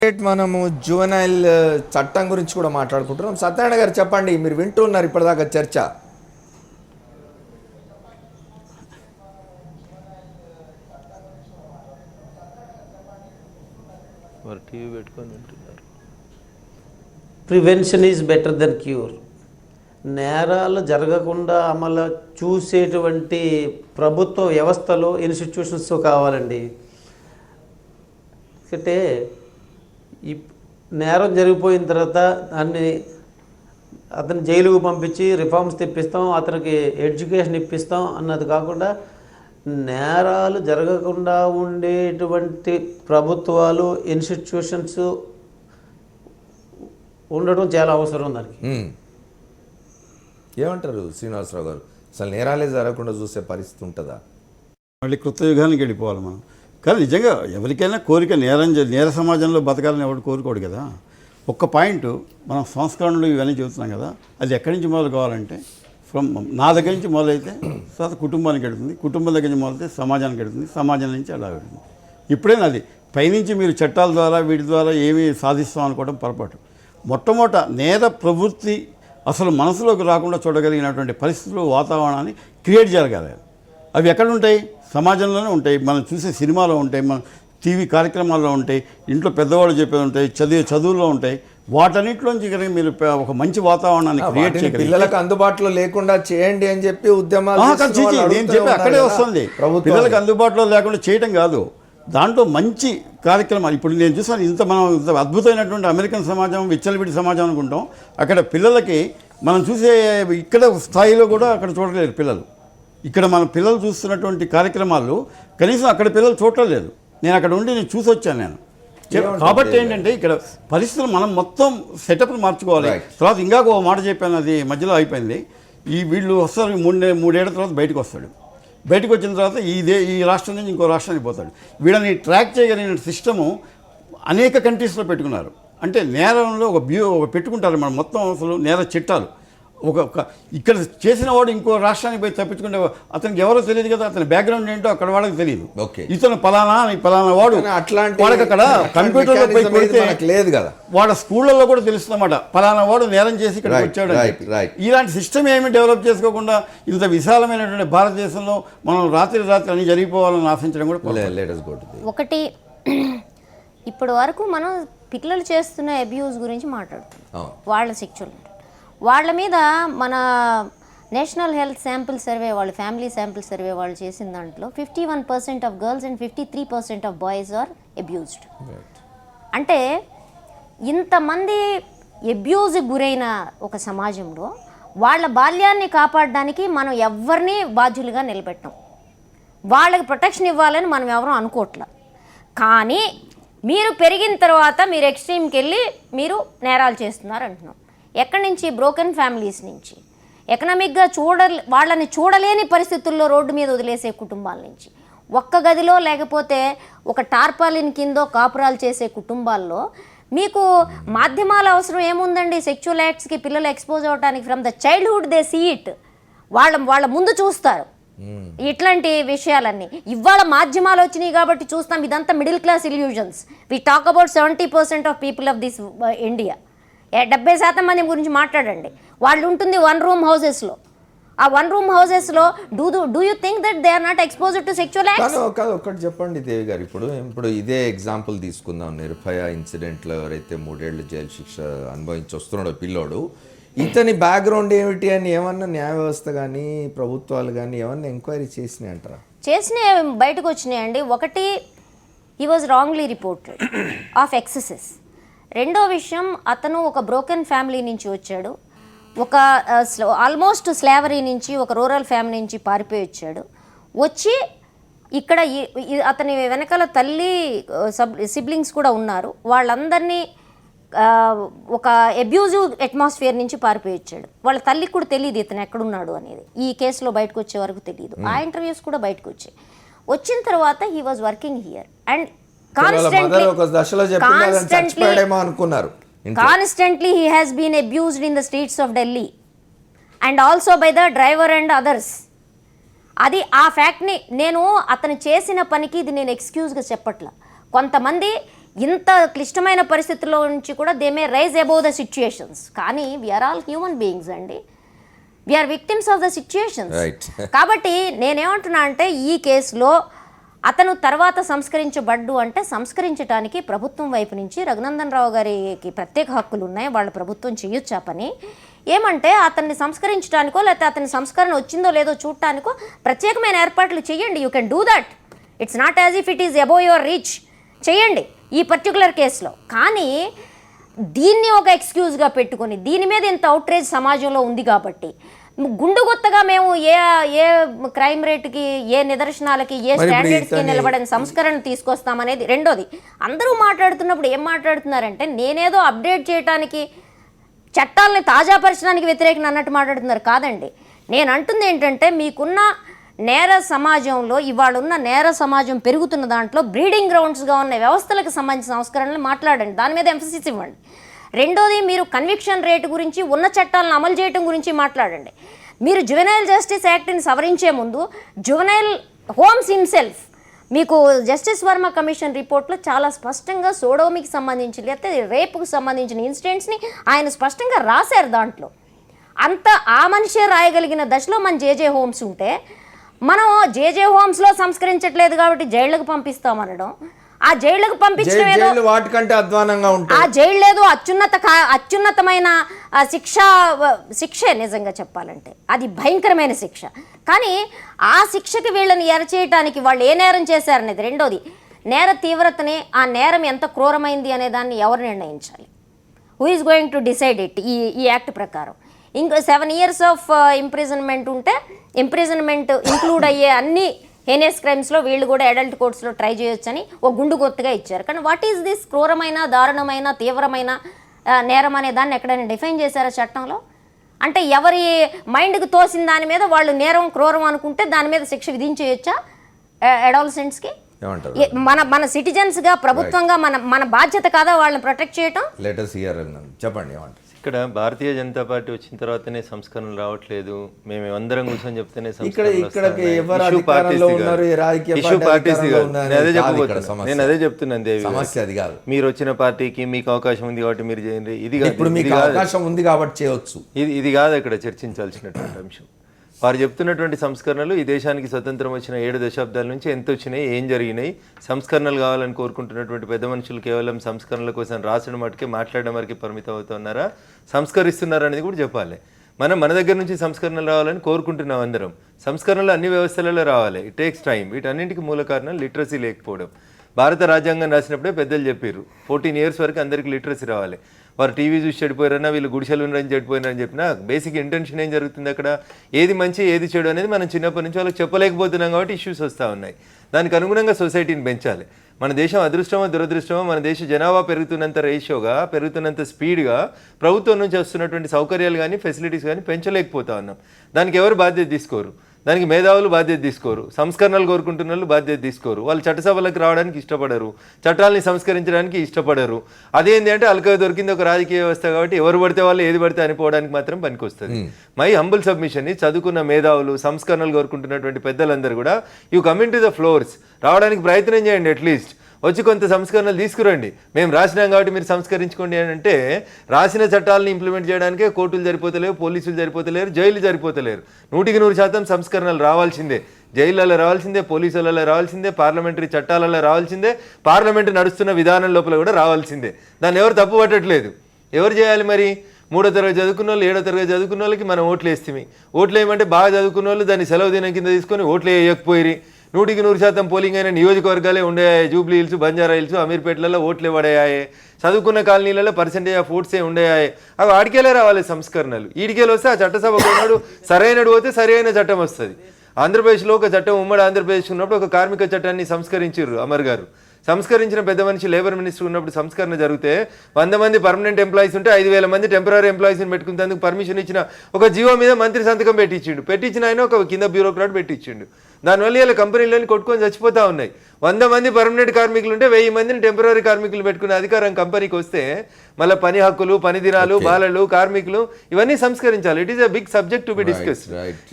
మనము జువెనైల్ చట్టం గురించి కూడా మాట్లాడుకుంటున్నాం. సత్యనారాయణ గారు చెప్పండి, మీరు వింటూ ఉన్నారు ఇప్పటిదాకా చర్చ. Prevention is better than cure. నేరాలు జరగకుండా అమలు చూసేటువంటి ప్రభుత్వ వ్యవస్థలు ఇన్స్టిట్యూషన్స్ కావాలండి. అంటే ఈ నేరం జరిగిపోయిన తర్వాత అతని జైలుకు పంపించి రిఫార్మ్స్ తెప్పిస్తాం, అతనికి ఎడ్యుకేషన్ ఇప్పిస్తాం అన్నది కాకుండా నేరాలు జరగకుండా ఉండేటువంటి ప్రభుత్వాలు ఇన్స్టిట్యూషన్స్ ఉండడం చాలా అవసరం దానికి. ఏమంటారు శ్రీనివాసరావు గారు, అసలు నేరాలే జరగకుండా చూసే పరిస్థితి ఉంటుందా? మళ్ళీ కొత్త యుగానికి వెళ్ళిపోవాలి మనం. కానీ నిజంగా ఎవరికైనా కోరిక నేర సమాజంలో బతకాలని ఎవరు కోరుకోడు కదా. ఒక్క పాయింట్, మనం సంస్కరణలు ఇవన్నీ చెబుతున్నాం కదా, అది ఎక్కడి నుంచి మొదలు కావాలంటే నా దగ్గర నుంచి మొదలైతే తర్వాత కుటుంబానికి వెళుతుంది, కుటుంబం దగ్గర నుంచి మొదలైతే సమాజానికి వెళుతుంది, సమాజం నుంచి అలా వెళుతుంది. ఇప్పుడైనా అది పైనుంచి మీరు చట్టాల ద్వారా వీటి ద్వారా ఏమీ సాధిస్తాం అనుకోవడం పొరపాటు. మొట్టమొదట నేర ప్రవృత్తి అసలు మనసులోకి రాకుండా చూడగలిగినటువంటి పరిస్థితులు, వాతావరణాన్ని క్రియేట్ జరగాలి. అవి ఎక్కడ ఉంటాయి? సమాజంలోనే ఉంటాయి. మనం చూసే సినిమాలో ఉంటాయి, మన టీవీ కార్యక్రమాల్లో ఉంటాయి, ఇంట్లో పెద్దవాళ్ళు చెప్పేది ఉంటాయి, చదువుల్లో ఉంటాయి. వాటన్నిటిలోంచి కనుక మీరు ఒక మంచి వాతావరణాన్ని క్రియేట్ చేయాలి. పిల్లలకు అందుబాటులో లేకుండా చేయండి అని చెప్పి ఉద్యమాలు నేను చెప్పి అక్కడే వస్తుంది. పిల్లలకు అందుబాటులో లేకుండా చేయటం కాదు, దాంట్లో మంచి కార్యక్రమాలు. ఇప్పుడు నేను చూసాను, ఇంత అద్భుతమైనటువంటి అమెరికన్ సమాజం, విచ్చలవిడి సమాజం అనుకుంటాం. అక్కడ పిల్లలకి మనం చూసే ఇక్కడ స్థాయిలో కూడా అక్కడ చూడలేరు పిల్లలు. ఇక్కడ మన పిల్లలు చూస్తున్నటువంటి కార్యక్రమాలు కనీసం అక్కడ పిల్లలు చూడలేదు. నేను అక్కడ ఉండి నేను చూసి వచ్చాను నేను. కాబట్టి ఏంటంటే ఇక్కడ పరిస్థితులు మనం మొత్తం సెటప్లు మార్చుకోవాలి. తర్వాత ఇంకా ఒక మాట చెప్పాను, అది మధ్యలో అయిపోయింది. వీళ్ళు వస్తారు, మూడేళ్ల తర్వాత బయటకు వస్తాడు. బయటకు వచ్చిన తర్వాత ఈ రాష్ట్రం నుంచి ఇంకో రాష్ట్రానికి పోతాడు. వీళ్ళని ట్రాక్ చేయగలిగిన సిస్టము అనేక కంట్రీస్లో పెట్టుకున్నారు. అంటే నేరంలో ఒక పెట్టుకుంటారు మనం మొత్తం అసలు నేర చట్టాలు. ఇక్కడ చేసిన వాడు ఇంకో రాష్ట్రానికి పోయి తప్పించుకుంటే అతనికి ఎవరో తెలియదు కదా, అతని బ్యాక్గ్రౌండ్ ఏంటో అక్కడ వాళ్ళకి తెలియదు. ఇతను పలానా వాడు వాడికి అక్కడ కంప్యూటర్లో పోయి పెడితే లేదు కదా, వాళ్ళ స్కూళ్ళల్లో కూడా తెలుస్తుందన్నమాట, పలానా వాడు నేరం చేసి ఇక్కడికి వచ్చాడు. ఇలాంటి సిస్టమ్ ఏమి డెవలప్ చేసుకోకుండా ఇంత విశాలమైనటువంటి భారతదేశంలో మనం రాత్రి అన్ని జరిగిపోవాలని ఆశించడం కూడా ఒకటి. ఇప్పటి వరకు మనం పిల్లలు చేస్తున్న అబ్యూస్ గురించి మాట్లాడుతున్నాం, వాళ్ళ సెక్చువల్. వాళ్ళ మీద మన నేషనల్ హెల్త్ శాంపిల్ సర్వే వాళ్ళు, ఫ్యామిలీ శాంపిల్ సర్వే వాళ్ళు చేసిన దాంట్లో 51% of girls and 53% of boys are abused. అంటే ఇంతమంది అబ్యూజ్కి గురైన ఒక సమాజంలో వాళ్ళ బాల్యాన్ని కాపాడడానికి మనం ఎవరిని బాధ్యులుగా నిలబెట్టాం. వాళ్ళకి ప్రొటెక్షన్ ఇవ్వాలని మనం ఎవరూ అనుకోవట్లా. కానీ మీరు పెరిగిన తర్వాత మీరు ఎక్స్ట్రీమ్కి వెళ్ళి మీరు నేరాలు చేస్తున్నారు అంటున్నాం. ఎక్కడి నుంచి? బ్రోకెన్ ఫ్యామిలీస్ నుంచి, ఎకనామిక్గా వాళ్ళని చూడలేని పరిస్థితుల్లో రోడ్డు మీద వదిలేసే కుటుంబాల నుంచి, ఒక్క గదిలో లేకపోతే ఒక టార్పాలిన్ కిందో కాపురాలు చేసే కుటుంబాల్లో మీకు మాధ్యమాల అవసరం ఏముందండి? సెక్చువల్ యాక్ట్స్కి పిల్లలు ఎక్స్పోజ్ అవ్వడానికి from the childhood they see it. వాళ్ళ ముందు చూస్తారు ఇట్లాంటి విషయాలన్నీ. ఇవాళ మాధ్యమాలు వచ్చినాయి కాబట్టి చూస్తాం. ఇదంతా middle class illusions. We talk about 70% of people of this India. 70% మంది గురించి మాట్లాడండి. వాళ్ళు ఉంటుంది 1 room హౌసెస్లో. ఆ 1 room హౌసెస్లో do you think that they are not exposed to sexual acts? ఒకటి చెప్పండి దేవి గారు, ఇప్పుడు ఇదే ఎగ్జాంపుల్ తీసుకుందాం. నిర్భయ ఇన్సిడెంట్లో ఎవరైతే 3 ఏళ్ళు జైలు శిక్ష అనుభవించి వస్తున్నాడో పిల్లోడు, ఇతని బ్యాక్గ్రౌండ్ ఏమిటి అని ఏమన్నా న్యాయ వ్యవస్థ కానీ ప్రభుత్వాలు కానీ ఏమన్నా ఎంక్వైరీ చేసినాయి అంటారా? చేసినాయి, బయటకు వచ్చినాయండి. ఒకటి, he was wrongly reported of excesses. రెండో విషయం, అతను ఒక బ్రోకెన్ ఫ్యామిలీ నుంచి వచ్చాడు, ఒక ఆల్మోస్ట్ స్లావరీ నుంచి, ఒక రూరల్ ఫ్యామిలీ నుంచి పారిపోయి వచ్చాడు. వచ్చి ఇక్కడ అతని వెనకాల తల్లి సిబ్లింగ్స్ కూడా ఉన్నారు. వాళ్ళందరినీ ఒక అబ్యూజివ్ అట్మాస్ఫియర్ నుంచి పారిపోయి వచ్చాడు. వాళ్ళ తల్లికి కూడా తెలియదు ఇతను ఎక్కడున్నాడు అనేది. ఈ కేసులో బయటకు వచ్చే వరకు తెలియదు. ఆ ఇంటర్వ్యూస్ కూడా బయటకు వచ్చాయి. వచ్చిన తర్వాత he was working here and constantly he has been abused in the streets of Delhi and also by the driver and others. అది ఆ ఫ్యాక్ట్ని నేను అతను చేసిన పనికి ఇది నేను ఎక్స్క్యూజ్గా చెప్పట్లా. కొంతమంది ఇంత క్లిష్టమైన పరిస్థితుల్లో నుంచి కూడా they may rise above the situations. కానీ వీఆర్ ఆల్ హ్యూమన్ బీయింగ్స్ అండి, we are victims of the situations. కాబట్టి నేనేమంటున్నా అంటే ఈ కేసులో అతను తర్వాత సంస్కరించబడ్డు అంటే సంస్కరించడానికి ప్రభుత్వం వైపు నుంచి రఘునందన్ రావు గారికి ప్రత్యేక హక్కులు ఉన్నాయి, వాళ్ళ ప్రభుత్వం చేయొచ్చు ఆ పని. ఏమంటే అతన్ని సంస్కరించడానికో లేకపోతే అతని సంస్కరణ వచ్చిందో లేదో చూడటానికో ప్రత్యేకమైన ఏర్పాట్లు చేయండి. You can do that. It's not as if it is above your reach. చేయండి ఈ పర్టికులర్ కేసులో. కానీ దీన్ని ఒక ఎక్స్క్యూజ్గా పెట్టుకొని దీని మీద ఇంత అవుట్రేజ్ సమాజంలో ఉంది కాబట్టి గుండుగొత్తగా మేము ఏ క్రైమ్ రేటుకి, ఏ నిదర్శనాలకి, ఏ స్టాండర్డ్స్కి నిలబడిన సంస్కరణ తీసుకొస్తామనేది రెండోది. అందరూ మాట్లాడుతున్నప్పుడు ఏం మాట్లాడుతున్నారంటే నేనేదో అప్డేట్ చేయడానికి, చట్టాలని తాజాపరచడానికి వ్యతిరేకం అన్నట్టు మాట్లాడుతున్నారు. కాదండి, నేను అంటుంది ఏంటంటే మీకున్న నేర సమాజంలో, ఇవాళ ఉన్న నేర సమాజం పెరుగుతున్న దాంట్లో బ్రీడింగ్ గ్రౌండ్స్గా ఉన్న వ్యవస్థలకు సంబంధించిన సంస్కరణలు మాట్లాడండి, దాని మీద ఎంఫసిస్ ఇవ్వండి. రెండోది, మీరు కన్విక్షన్ రేటు గురించి, ఉన్న చట్టాలను అమలు చేయడం గురించి మాట్లాడండి. మీరు జువెనైల్ జస్టిస్ యాక్ట్ని సవరించే ముందు జువెనైల్ హోమ్స్ హిమ్సెల్ఫ్ మీకు జస్టిస్ వర్మ కమిషన్ రిపోర్ట్లో చాలా స్పష్టంగా సోడోమికి సంబంధించి లేకపోతే రేపుకు సంబంధించిన ఇన్సిడెంట్స్ని ఆయన స్పష్టంగా రాశారు. దాంట్లో అంత ఆ మనిషే రాయగలిగిన దశలో మన జేజే హోమ్స్ ఉంటే మనం జేజే హోమ్స్లో సంస్కరించట్లేదు కాబట్టి జైళ్ళకు పంపిస్తామనడం, ఆ జైళ్ళకు పంపించడం ఏదో వాటికంటే అధ్వానంగా ఉంటుంది. ఆ జైళ్ళు ఏదో అత్యున్నతమైన శిక్షే. నిజంగా చెప్పాలంటే అది భయంకరమైన శిక్ష. కానీ ఆ శిక్షకి వీళ్ళని ఎరచేయటానికి వాళ్ళు ఏ నేరం చేశారనేది రెండోది. నేర తీవ్రతని, ఆ నేరం ఎంత క్రూరమైంది అనే దాన్ని ఎవరు నిర్ణయించాలి? Who is going to decide it? ఈ యాక్ట్ ప్రకారం ఇంకో 7 years ఆఫ్ ఇంప్రిజన్మెంట్ ఉంటే ఇంప్రిజన్మెంట్ ఇంక్లూడ్ అయ్యే అన్ని హేనియస్ క్రైమ్స్లో వీళ్ళు కూడా అడల్ట్ కోర్ట్స్లో ట్రై చేయొచ్చని ఒక గుండు కొత్తగా ఇచ్చారు. కానీ వాట్ ఈస్ దిస్ క్రూరమైన, దారుణమైన, తీవ్రమైన నేరం అనే దాన్ని ఎక్కడైనా డిఫైన్ చేశారా చట్టంలో? అంటే ఎవరి మైండ్కి తోసిన దాని మీద వాళ్ళు నేరం, క్రూరం అనుకుంటే దాని మీద శిక్ష విధించేయొచ్చా అడాలసెంట్స్కి? మన సిటిజన్స్గా, ప్రభుత్వంగా మన బాధ్యత కాదా వాళ్ళని ప్రొటెక్ట్ చేయటం? చెప్పండి ఏమంటారు? ఇక్కడ భారతీయ జనతా పార్టీ వచ్చిన తర్వాతనే సంస్కరణలు రావట్లేదు, మేము అందరం కూర్చొని చెప్తేనే నేను అదే చెప్తున్నాను దేవి, మీరు వచ్చిన పార్టీకి మీకు అవకాశం ఉంది కాబట్టి మీరు చేయండి. ఇది అవకాశం ఉంది కాబట్టి చేయవచ్చు. ఇది కాదు ఇక్కడ చర్చించాల్సినటువంటి అంశం. వారు చెప్తున్నటువంటి సంస్కరణలు ఈ దేశానికి స్వతంత్రం వచ్చిన 7 దశాబ్దాల నుంచి ఎంత వచ్చినాయి, ఏం జరిగినాయి, సంస్కరణలు కావాలని కోరుకుంటున్నటువంటి పెద్ద మనుషులు కేవలం సంస్కరణల కోసం రాసిన మటుకే, మాట్లాడడం వరకు పరిమితం అవుతున్నారా, సంస్కరిస్తున్నారా అనేది కూడా చెప్పాలి. మన దగ్గర నుంచి సంస్కరణలు రావాలని కోరుకుంటున్నాం అందరం. సంస్కరణలు అన్ని వ్యవస్థలలో రావాలి. It takes time. వీటన్నింటికి మూల కారణం లిటరసీ లేకపోవడం. భారత రాజ్యాంగం రాసినప్పుడే పెద్దలు చెప్పారు 14 years వరకు అందరికీ లిటరసీ రావాలి. వారు టీవీ చూసి చెడిపోయారన్నా, వీళ్ళు గుడిసెలు ఉండని చెడిపోయారని చెప్పినా బేసిక్ ఇంటెన్షన్ ఏం జరుగుతుంది అక్కడ, ఏది మంచి ఏది చెడు అనేది మనం చిన్నప్పటి నుంచి వాళ్ళకి చెప్పలేకపోతున్నాం కాబట్టి ఇష్యూస్ వస్తూ ఉన్నాయి. దానికి అనుగుణంగా సొసైటీని పెంచాలి. మన దేశం అదృష్టమో దురదృష్టమో, మన దేశ జనాభా పెరుగుతున్నంత రేషియోగా, పెరుగుతున్నంత స్పీడ్గా ప్రభుత్వం నుంచి వస్తున్నటువంటి సౌకర్యాలు కానీ, ఫెసిలిటీస్ కానీ పెంచలేకపోతా ఉన్నాం. దానికి ఎవరు బాధ్యత తీసుకోరు. దానికి మేధావులు బాధ్యత తీసుకోరు, సంస్కరణలు కోరుకుంటున్న వాళ్ళు బాధ్యత తీసుకోరు. వాళ్ళు చట్టసభలకు రావడానికి ఇష్టపడరు, చట్టాలని సంస్కరించడానికి ఇష్టపడరు. అదేంటి అంటే అలక దొరికింది ఒక రాజకీయ వ్యవస్థ కాబట్టి ఎవరు పడితే వాళ్ళు ఏది పడితే అనిపోవడానికి మాత్రం పనికొస్తుంది. మై హంబుల్ సబ్మిషన్, చదువుకున్న మేధావులు, సంస్కరణలు కోరుకుంటున్నటువంటి పెద్దలందరూ కూడా you coming to the floors, రావడానికి ప్రయత్నం చేయండి. అట్లీస్ట్ వచ్చి కొంత సంస్కరణలు తీసుకురండి. మేము రాసినాం కాబట్టి మీరు సంస్కరించుకోండి అని అంటే, రాసిన చట్టాలను ఇంప్లిమెంట్ చేయడానికే కోర్టులు సరిపోతలేవు, పోలీసులు సరిపోతలేరు, జైలు సరిపోతలేరు. 100% సంస్కరణలు రావాల్సిందే. జైళ్ళలో రావాల్సిందే, పోలీసులలో రావాల్సిందే, పార్లమెంటరీ చట్టాలలో రావాల్సిందే, పార్లమెంటు నడుస్తున్న విధానం లోపల కూడా రావాల్సిందే. దాన్ని ఎవరు తప్పు పట్టట్లేదు. ఎవరు చేయాలి మరి? 3వ తరగతి చదువుకున్న వాళ్ళు, 7వ తరగతి చదువుకున్న వాళ్ళకి మనం ఓట్లు వేస్తాం. ఓట్లు వేయమంటే బాగా చదువుకున్న వాళ్ళు దాన్ని సెలవు దినం కింద తీసుకొని ఓట్లు వేయకపోయి 100% పోలింగ్ అయిన నియోజకవర్గాలే ఉండేయాయి. జూబ్లీ హిల్స్, బంజారా హిల్స్, అమీర్పేటలలో ఓట్లు పడేయాయి. చదువుకున్న కాలనీలలో పర్సెంటేజ్ ఆఫ్ ఓట్సే ఉండేయాయి. అవి ఆడికేలే రావాలి సంస్కరణలు. ఈడికేలు వస్తే ఆ చట్టసభ కొన్నాడు సరైనడు పోతే సరైన చట్టం వస్తుంది. ఆంధ్రప్రదేశ్లో ఒక చట్టం, ఉమ్మడి ఆంధ్రప్రదేశ్ ఉన్నప్పుడు ఒక కార్మిక చట్టాన్ని సంస్కరించారు అమర్ గారు. సంస్కరించిన పెద్ద మనిషి లేబర్ మినిస్టర్ ఉన్నప్పుడు సంస్కరణ జరిగితే 100 మంది పర్మనెంట్ ఎంప్లాయీస్ ఉంటే 5,000 మంది టెంపరీ ఎంప్లాయీస్ని పెట్టుకునేందుకు పర్మిషన్ ఇచ్చిన ఒక జీవో మీద మంత్రి సంతకం పెట్టించిన ఆయన ఒక కింద బ్యూరోక్రాట్ పెట్టించిండు. దానివల్ల ఇలా కంపెనీలని కొట్టుకొని చచ్చిపోతూ ఉన్నాయి. 100 మంది పర్మనెంట్ కార్మికులు ఉంటే 1000 మందిని టెంపరీ కార్మికులు పెట్టుకునే అధికారం కంపెనీకి వస్తే మళ్ళీ పని హక్కులు, పని దినాలు, బాలలు, కార్మికులు ఇవన్నీ సంస్కరించాలి. It is a big subject to be discussed.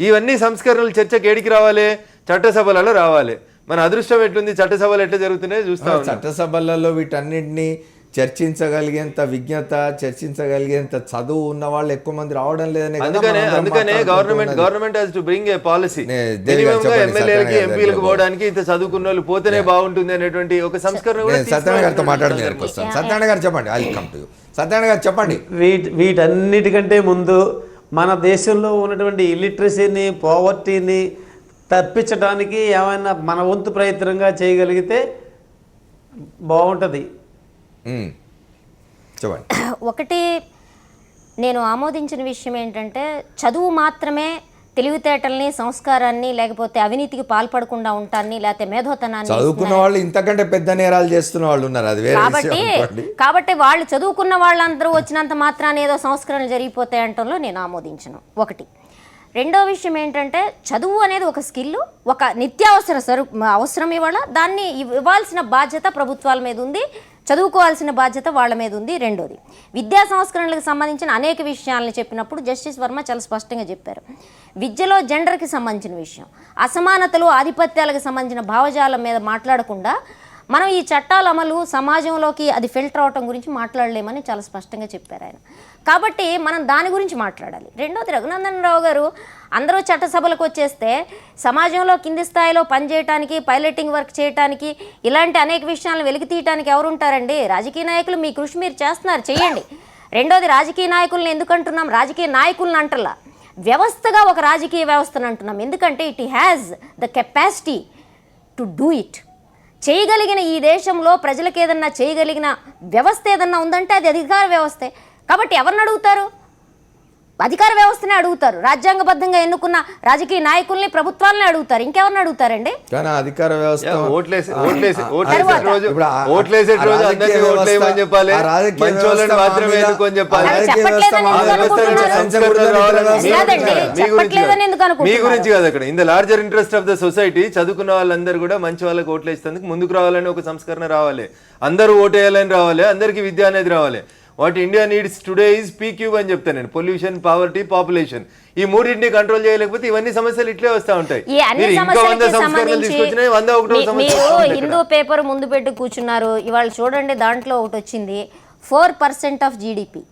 ఇవన్నీ సంస్కరణలు చర్చకు ఏడికి రావాలి? చట్టసభలలో రావాలి. మన అదృష్టం ఎట్లుంది, చట్టసభలు ఎట్లా జరుగుతున్నాయో చూస్తా ఉన్నాం. చట్టసభలలో వీటన్నిటిని చర్చించగలిగేంత విజ్ఞత, చర్చించగలిగేంత చదువు ఉన్న వాళ్ళు ఎక్కువ మంది రావడం లేదనే కదా అందుకనే మనం అందుకనే మాట్లాడుకుంటున్నది. Government has to bring a policy. Devi గారు చెప్పండి, ఎమ్మెల్యేలకి సత్యనారాయణ ఎంపీలకు గారు పోవడానికి ఇంత చదువుకున్న వాళ్ళు పోతేనే బాగుంటుంది అనేటువంటి ఒక సంస్కరణ కూడా నేను సత్యనారాయణ గారితో మాట్లాడడానికి వస్తాను. సత్యనారాయణ గారు చెప్పండి, I come to you. Satyanarayana గారు చెప్పండి. వీటన్నిటికంటే ముందు మన దేశంలో ఉన్నటువంటి ఇల్లిటరసీని, పోవర్టీని తప్పించడానికి ఏమైనా మన వంతు ప్రయత్నంగా చేయగలిగితే బాగుంటుంది. చెప్పండి. ఒకటి నేను ఆమోదించిన విషయం ఏంటంటే చదువు మాత్రమే తెలివితేటల్ని, సంస్కారాన్ని, లేకపోతే అవినీతికి పాల్పడకుండా ఉంటాన్ని, లేకపోతే మేధోతనాన్ని చదువుకున్న వాళ్ళు ఇంతకంటే పెద్ద నేరాలు చేస్తున్న వాళ్ళు ఉన్నారు, అది వేరే విషయం అనుకోండి. కాబట్టి వాళ్ళు చదువుకున్న వాళ్ళందరూ వచ్చినంత మాత్రాన్ని ఏదో సంస్కరణలు జరిగిపోతాయి అంటంలో నేను ఆమోదించను. ఒకటి. రెండో విషయం ఏంటంటే చదువు అనేది ఒక స్కిల్, ఒక నిత్యావసర అవసరం. ఇవాళ దాన్ని ఇవ్వాల్సిన బాధ్యత ప్రభుత్వాల మీద ఉంది, చదువుకోవాల్సిన బాధ్యత వాళ్ళ మీద ఉంది. రెండోది, విద్యా సంస్కరణలకు సంబంధించిన అనేక విషయాలను చెప్పినప్పుడు జస్టిస్ వర్మ చాలా స్పష్టంగా చెప్పారు. విద్యలో జెండర్కి సంబంధించిన విషయం, అసమానతలు, ఆధిపత్యాలకు సంబంధించిన భావజాలం మీద మాట్లాడకుండా మనం ఈ చట్టాల అమలు సమాజంలోకి అది ఫిల్టర్ అవటం గురించి మాట్లాడలేమని చాలా స్పష్టంగా చెప్పారు ఆయన. కాబట్టి మనం దాని గురించి మాట్లాడాలి. రెండోది, రఘునందన్ రావు గారు అందరూ చట్టసభలకు వచ్చేస్తే సమాజంలో కింది స్థాయిలో పనిచేయటానికి, పైలటింగ్ వర్క్ చేయడానికి, ఇలాంటి అనేక విషయాలను వెలికి తీయటానికి ఎవరు ఉంటారండి? రాజకీయ నాయకులు మీ కృషి మీరు చేస్తున్నారు, చేయండి. రెండోది, రాజకీయ నాయకులను ఎందుకంటున్నాం? రాజకీయ నాయకులను అంటలా, వ్యవస్థగా ఒక రాజకీయ వ్యవస్థను అంటున్నాం. ఎందుకంటే it has the capacity to do it. చేయగలిగిన ఈ దేశంలో ప్రజలకు ఏదన్నా చేయగలిగిన వ్యవస్థ ఏదన్నా ఉందంటే అది అధికార వ్యవస్థే. కాబట్టి ఎవరిని అడుగుతారు? అధికార వ్యవస్థనే అడుగుతారు. రాజ్యాంగబద్ధంగా ఎన్నుకున్న రాజకీయ నాయకుల్ని, ప్రభుత్వాలని అడుగుతారు. ఇంకెవరిని అడుగుతారండి? కానీ అధికార వ్యవస్థ ఓట్లేసే రోజు అందరికీ ఓట్లేయమని చెప్పాలి, మంచోళ్ళని మాత్రమే ఎన్నుకొని చెప్పాలి. మీ గురించి కాదు అక్కడ. In the larger interest of the society చదువుకున్న వాళ్ళందరూ కూడా మంచి వాళ్ళకి ఓట్లేసేందుకు ముందుకు రావాలని ఒక సంస్కరణ రావాలి. అందరూ ఓటేయాలని రావాలి, అందరికీ విద్య అనేది రావాలి. What India needs today is PQ అని చెప్తాను నేను. Pollution, poverty, population. ఈ మూడింటిని కంట్రోల్ చేయలేకపోతే ఇవన్నీ సమస్యలు ఇట్లే వస్తూ ఉంటాయి. మీరు హిందూ పేపర్ ముందు పెట్టి కూర్చున్నారు. ఇవాళ చూడండి, దాంట్లో ఒకటి వచ్చింది, 4% ఆఫ్ జీడిపి.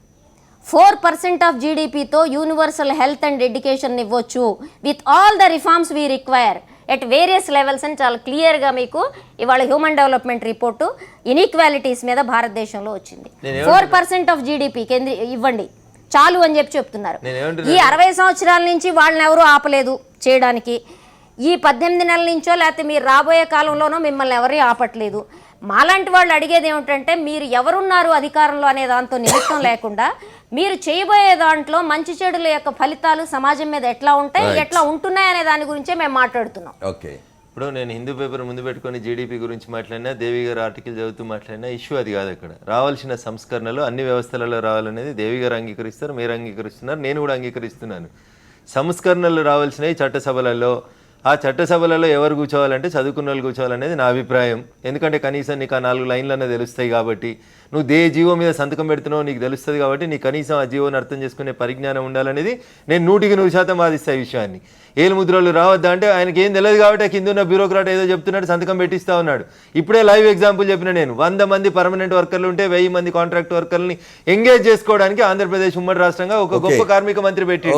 4% ఆఫ్ జీడిపితో యూనివర్సల్ హెల్త్ అండ్ ఎడ్యుకేషన్ ఇవ్వచ్చు with all the reforms we require at various levels అని చాలా క్లియర్గా మీకు ఇవాళ హ్యూమన్ డెవలప్మెంట్ రిపోర్టు ఇన్ఈక్వాలిటీస్ మీద భారతదేశంలో వచ్చింది. 4% ఆఫ్ జీడిపి ఇవ్వండి చాలు అని చెప్తున్నారు. ఈ 60 సంవత్సరాల నుంచి వాళ్ళని ఎవరూ ఆపలేదు చేయడానికి. ఈ 18 నెలల నుంచో లేకపోతే మీరు రాబోయే కాలంలోనో మిమ్మల్ని ఎవరీ ఆపట్లేదు. మాలాంటి వాళ్ళు అడిగేది ఏమిటంటే మీరు ఎవరున్నారు అధికారంలో అనే దాంతో నిమిత్తం లేకుండా మీరు చేయబోయే దాంట్లో మంచి చెడుల యొక్క ఫలితాలు సమాజం మీద ఎట్లా ఉంటాయి, ఎట్లా ఉంటున్నాయి అనే దాని గురించే మేము మాట్లాడుతున్నాం. ఓకే. ఇప్పుడు నేను హిందూ పేపర్ ముందు పెట్టుకొని జీడిపి గురించి మాట్లాడినా, దేవి గారు ఆర్టికల్ చదువుతూ మాట్లాడినా ఇష్యూ అది కాదు. అక్కడ రావాల్సిన సంస్కరణలు అన్ని వ్యవస్థలలో రావాలనేది దేవి గారు అంగీకరిస్తారు, మీరు అంగీకరిస్తున్నారు, నేను కూడా అంగీకరిస్తున్నాను. సంస్కరణలు రావాల్సినవి చట్టసభలలో. ఆ చట్టసభలలో ఎవరు కూర్చోవాలంటే చదువుకున్న వాళ్ళు కూర్చోవాలనేది నా అభిప్రాయం. ఎందుకంటే కనీసం నీకు ఆ 4 లైన్లన్నా తెలుస్తాయి కాబట్టి, నువ్వు జీవో మీద సంతకం పెడుతున్నావు నీకు తెలుస్తుంది కాబట్టి నీకు కనీసం ఆ జీవోని అర్థం చేసుకునే పరిజ్ఞానం ఉండాలనేది నేను 100% వాదిస్తా ఈ విషయాన్ని. ఏలు ముద్రలు రావద్దా అంటే ఆయనకి ఏం తెలియదు కాబట్టి కింద ఉన్న బ్యూరోక్రాట్ ఏదో చెప్తున్నాడు, సంతకం పెట్టిస్తా ఉన్నాడు. ఇప్పుడే లైవ్ ఎగ్జాంపుల్ చెప్పిన నేను, 100 మంది పర్మనెంట్ వర్కర్లు ఉంటే 1000 మంది కాంట్రాక్ట్ వర్కర్ని ఎంగేజ్ చేసుకోవడానికి ఆంధ్రప్రదేశ్ ఉమ్మడి రాష్ట్రంగా ఒక గొప్ప కార్మిక మంత్రి పెట్టి,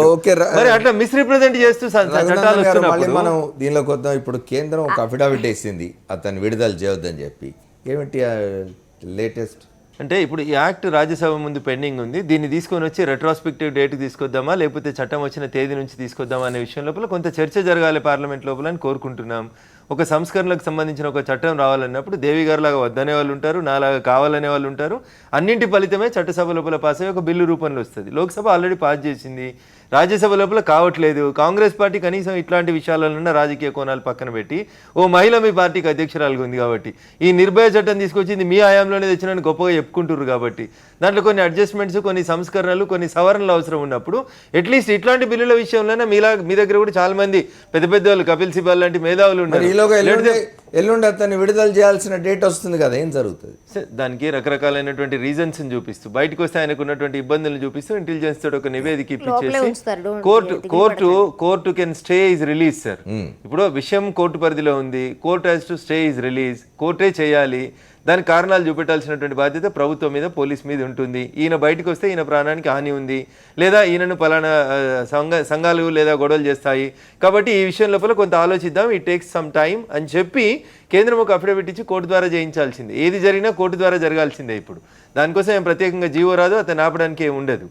మరి అట్లా మిస్రిప్రజెంట్ చేస్తూ చట్టాలు వస్తున్నప్పుడు మనం దీనిలోకి వద్దాం. ఇప్పుడు కేంద్రం ఒక అఫిడవిట్ వేసింది అతన్ని విడుదల చేయొద్దని చెప్పి. ఏమిటి లేటెస్ట్ అంటే ఇప్పుడు ఈ యాక్ట్ రాజ్యసభ ముందు పెండింగ్ ఉంది. దీన్ని తీసుకొని వచ్చి రెట్రాస్పెక్టివ్ డేట్ తీసుకొద్దామా లేకపోతే చట్టం వచ్చిన తేదీ నుంచి తీసుకొద్దామా అనే విషయం లోపల కొంత చర్చ జరగాలి పార్లమెంట్ లోపల అని కోరుకుంటున్నాం. ఒక సంస్కరణలకు సంబంధించిన ఒక చట్టం రావాలన్నప్పుడు దేవి గారు లాగా వద్దనే వాళ్ళు ఉంటారు, నాలాగా కావాలనే వాళ్ళు ఉంటారు. అన్నింటి ఫలితమే చట్టసభ లోపల పాస్ అయ్యి ఒక బిల్లు రూపంలో వస్తుంది. లోక్సభ ఆల్రెడీ పాస్ చేసింది, రాజ్యసభ లోపల కావట్లేదు. కాంగ్రెస్ పార్టీ కనీసం ఇట్లాంటి విషయాలన్నా రాజకీయ కోణాలు పక్కన పెట్టి ఓ మహిళ మీ పార్టీకి అధ్యక్షురాలుగా ఉంది కాబట్టి, ఈ నిర్భయ చట్టం తీసుకొచ్చింది మీ హయాంలోనే తెచ్చినని గొప్పగా చెప్పుకుంటున్నారు కాబట్టి, దాంట్లో కొన్ని అడ్జస్ట్మెంట్స్, కొన్ని సంస్కరణలు, కొన్ని సవరణలు అవసరం ఉన్నప్పుడు అట్లీస్ట్ ఇట్లాంటి బిల్లుల విషయంలోనే మీ దగ్గర కూడా చాలా మంది పెద్ద పెద్ద వాళ్ళు, కపిల్ సిబాల్ లాంటి మేధావులు ఉన్నారు. ఎల్లుండి అతన్ని విడుదల చేయాల్సిన డేట్ వస్తుంది కదా, ఏం జరుగుతుంది? దానికి రకరకాలైనటువంటి రీజన్స్ చూపిస్తూ బయటకు వస్తే ఆయనకు ఉన్నటువంటి ఇబ్బందులను చూపిస్తూ ఇంటెలిజెన్స్ తోటి ఒక నివేదిక ఇప్పించేసి court can stay his release sir. ఇప్పుడు విషయం కోర్టు పరిధిలో ఉంది, court has to stay his release, కోర్టే చేయాలి. దానికి కారణాలు చూపెట్టాల్సినటువంటి బాధ్యత ప్రభుత్వం మీద, పోలీస్ మీద ఉంటుంది. ఈయన బయటకు వస్తే ఈయన ప్రాణానికి హాని ఉంది, లేదా ఈయనను పలానా సంఘాలు లేదా గొడవలు చేస్తాయి, కాబట్టి ఈ విషయం లోపల కొంత ఆలోచిద్దాం, ఇట్ టేక్స్ సమ్ టైం అని చెప్పి కేంద్రం ఒక అఫిడవిట్ ఇచ్చి కోర్టు ద్వారా చేయించాల్సింది. ఏది జరిగినా కోర్టు ద్వారా జరగాల్సిందే. ఇప్పుడు దానికోసం ఏం ప్రత్యేకంగా జీవో రాదు, అతను ఆపడానికి ఏమి ఉండదు.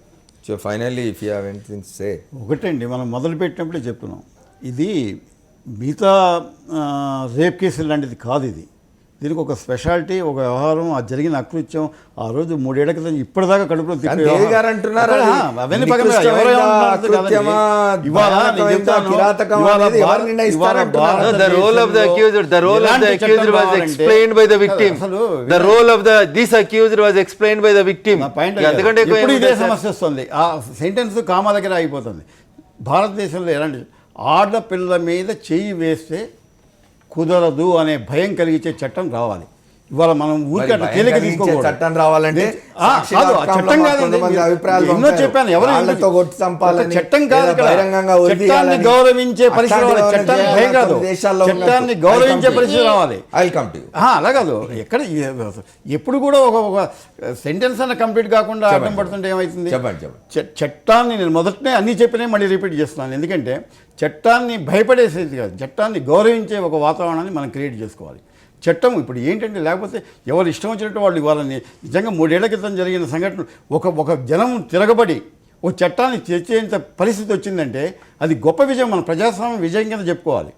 So finally if you have anything to say. ఒకటండి, మనం మొదలుపెట్టినప్పుడే చెప్తున్నాం, ఇది మిగతా రేప్ కేసులు లాంటిది కాదు. ఇది దీనికి ఒక స్పెషాలిటీ, ఒక వ్యవహారం, ఆ జరిగిన అకృత్యం ఆ రోజు 3 ఏళ్ల క్రితం ఇప్పటిదాకా కడుపులో The role of the accused was explained by the victim. The role of this accused was explained by the victim. ఎప్పుడు ఇదే సమస్య వస్తుంది, ఆ సెంటెన్స్ కామా దగ్గర అయిపోతుంది. భారతదేశంలో ఎలాంటి ఆడపిల్ల మీద చెయ్యి వేస్తే కుదరదు అనే భయం కలిగించే చట్టం రావాలి. ఇవాళ మనం ఊరికి అట్లా తేలిక తీసుకోకూడదు. చట్టం రావాలంటే చట్టం కాదు, ఎన్నో చెప్పాను, ఎవరు చట్టం కాదు, చట్టాన్ని గౌరవించే పరిస్థితి రావాలి. చట్టాన్ని భయం కాదు, చట్టాన్ని గౌరవించే పరిస్థితి రావాలి. అలా కాదు, ఎక్కడ ఎప్పుడు కూడా ఒక సెంటెన్స్ అన్న కంప్లీట్ కాకుండా అడ్డం పడుతుంటే ఏమవుతుంది? చట్టాన్ని నేను మొదటనే అన్నీ చెప్పినా మళ్ళీ రిపీట్ చేస్తున్నాను. ఎందుకంటే చట్టాన్ని భయపడేసేది కాదు, చట్టాన్ని గౌరవించే ఒక వాతావరణాన్ని మనం క్రియేట్ చేసుకోవాలి. చట్టం ఇప్పుడు ఏంటంటే, లేకపోతే ఎవరు ఇష్టం వచ్చినట్టు వాళ్ళు ఇవ్వాలని, నిజంగా 3 ఏళ్ల క్రితం జరిగిన సంఘటన ఒక జనం తిరగబడి ఒక చట్టాన్ని తెచ్చేంత పరిస్థితి వచ్చిందంటే అది గొప్ప విజయం, మన ప్రజాస్వామ్య విజయం కింద చెప్పుకోవాలి.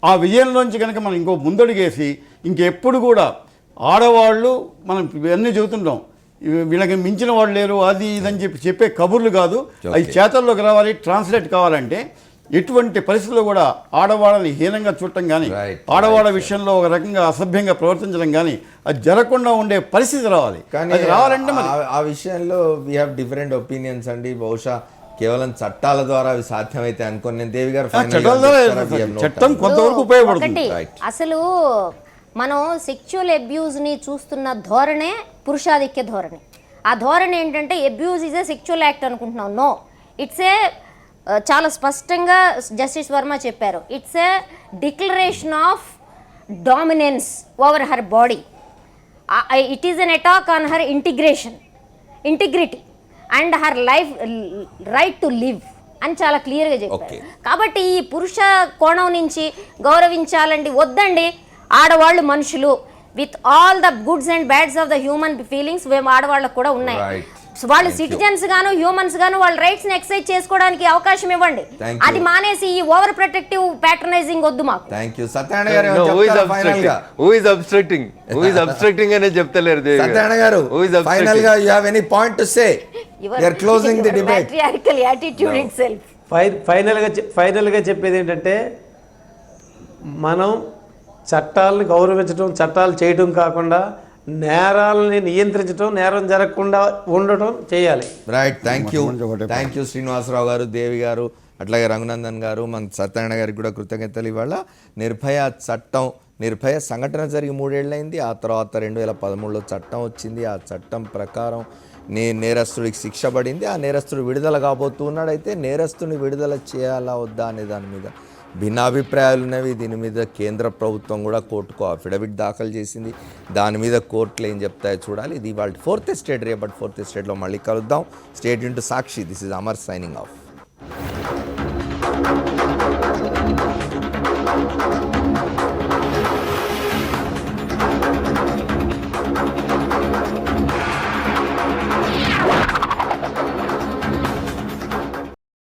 ఆ విజయంలోంచి కనుక మనం ఇంకో ముందడుగేసి ఇంకెప్పుడు కూడా ఆడవాళ్ళు, మనం ఇవన్నీ చెబుతుంటాం, వీళ్ళకి మించిన వాళ్ళు లేరు, అది ఇదని చెప్పే కబుర్లు కాదు, అది చేతల్లోకి రావాలి. ట్రాన్స్లేట్ కావాలంటే ఎటువంటి పరిస్థితుల్లో కూడా ఆడవాళ్ళని హీనంగా చూడటం కానీ, ఆడవాళ్ళ విషయంలో ఒక రకంగా అసభ్యంగా ప్రవర్తించడం కానీ అది జరగకుండా ఉండే పరిస్థితి రావాలి. కానీ రావాలంటే ఆ విషయంలో వీ హ్యావ్ డిఫరెంట్ ఒపీనియన్స్ అండి. బహుశా కేవలం చట్టాల ద్వారా అవి సాధ్యమైతే అనుకోని నేను దేవి గారు చట్టం కొంతవరకు ఉపయోగపడుతుంది. అసలు మనం సెక్చువల్ అబ్యూజ్ని చూస్తున్న ధోరణే పురుషాధిక్య ధోరణి. ఆ ధోరణి ఏంటంటే abuse is a sexual act అనుకుంటున్నాం. నో, ఇట్స్ ఏ చాలా స్పష్టంగా జస్టిస్ వర్మ చెప్పారు, it's a declaration of dominance over her body. It is an attack on her integrity and her life right to live అని చాలా క్లియర్గా చెప్పారు. కాబట్టి ఈ పురుష కోణం నుంచి గౌరవించాలండి, వద్దండి. ఆడవాళ్ళు మనుషులు, with all the goods and బ్యాడ్స్ of the human feelings ఆడవాళ్ళకు కూడా ఉన్నాయి. వాళ్ళు సిటిజన్స్ గాను హ్యూమన్స్ గాను వాళ్ళ రైట్స్ ని ఎక్సర్సైజ్ చేసుకోవడానికి అవకాశం ఇవ్వండి. అది మానేసి ఈ ఓవర్ ప్రొటెక్టివ్ ప్యాట్రనైజింగ్ వద్దు మాకు. థాంక్యూ. సత్యనారాయణ గారు అనే చెప్తలేరు. సత్యనారాయణ గారు ఫైనల్ గా you have any point to say? You are closing the debate. patriarchal attitude itself. Final గా చెప్పేది ఏంటంటే, మనం చట్టాలను గౌరవించడం, చట్టాలు చేయడం కాకుండా నేరాలని నియంత్రించడం, నేరం జరగకుండా ఉండటం చేయాలి. రైట్. థ్యాంక్ యూ శ్రీనివాసరావు గారు, దేవి గారు, అట్లాగే రఘునందన్ గారు, మన సత్యనారాయణ గారికి కూడా కృతజ్ఞతలు. ఇవాళ నిర్భయ చట్టం, నిర్భయ సంఘటన జరిగి 3 ఏళ్ళైంది. ఆ తర్వాత 2013లో చట్టం వచ్చింది. ఆ చట్టం ప్రకారం నేరస్తుడికి శిక్ష పడింది. ఆ నేరస్తుడు విడుదల కాబోతున్నాడు. అయితే నేరస్తుని విడుదల చేయాలా వద్దా అనే దాని మీద భిన్నాభిప్రాయాలు ఉన్నవి. దీని మీద కేంద్ర ప్రభుత్వం కూడా కోర్టుకు అఫిడవిట్ దాఖలు చేసింది. దాని మీద కోర్టులు ఏం చెప్తాయో చూడాలి. ఇది వాళ్ళ 4th ఎస్టేట్. రేపటి 4th ఎస్టేట్లో మళ్ళీ కలుద్దాం. State into Sakshi. This is Amar signing off.